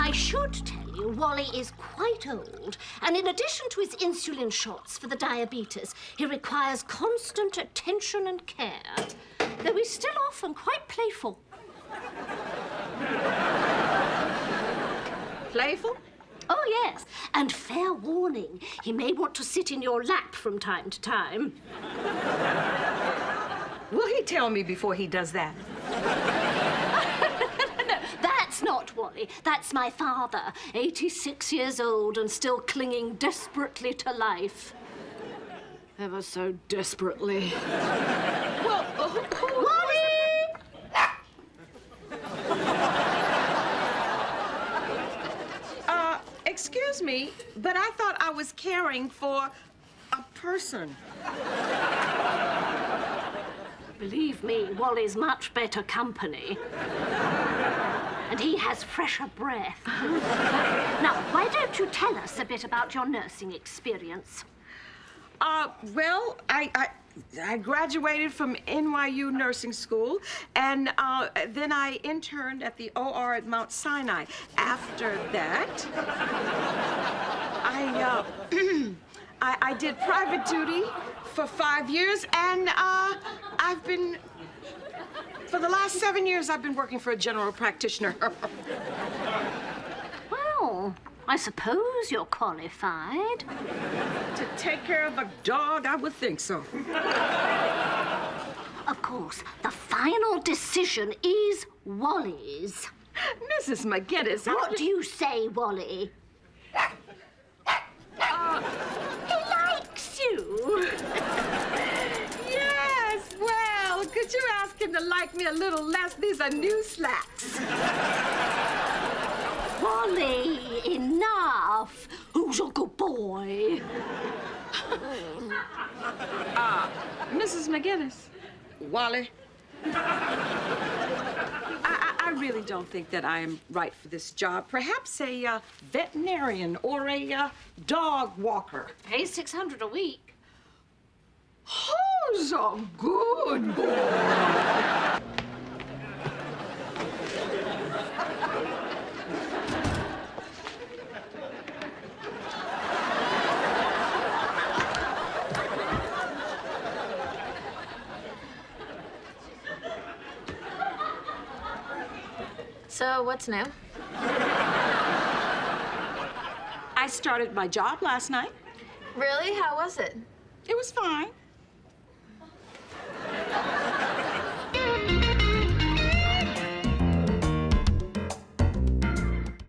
I should tell you, Wally is quite old, and in addition to his insulin shots for the diabetes, he requires constant attention and care, though he's still often quite playful. Playful? Oh, yes, and fair warning, he may want to sit in your lap from time to time. Will he tell me before he does that? No, that's not Wally. That's my father, 86 years old and still clinging desperately to life. Ever so desperately. Well, Wally! Excuse me, but I thought I was caring for a person. Believe me, Wally's much better company. And he has fresher breath. Now, why don't you tell us a bit about your nursing experience? Well, I graduated from NYU nursing school, and then I interned at the OR at Mount Sinai. After that, I did private duty for 5 years, and for the last 7 years, I've been working for a general practitioner. Well, I suppose you're qualified. To take care of a dog, I would think so. Of course, the final decision is Wally's. Mrs. McGinnis, What do you say, Wally? He likes you. Yes, well, could you ask him to like me a little less? These are new slacks. Wally, enough. Who's a good boy? Mrs. McGinnis. Wally. I really don't think that I am right for this job. Perhaps a veterinarian or a dog walker. Pay $600 a week. Who's a good boy? So, what's new? I started my job last night. Really? How was it? It was fine.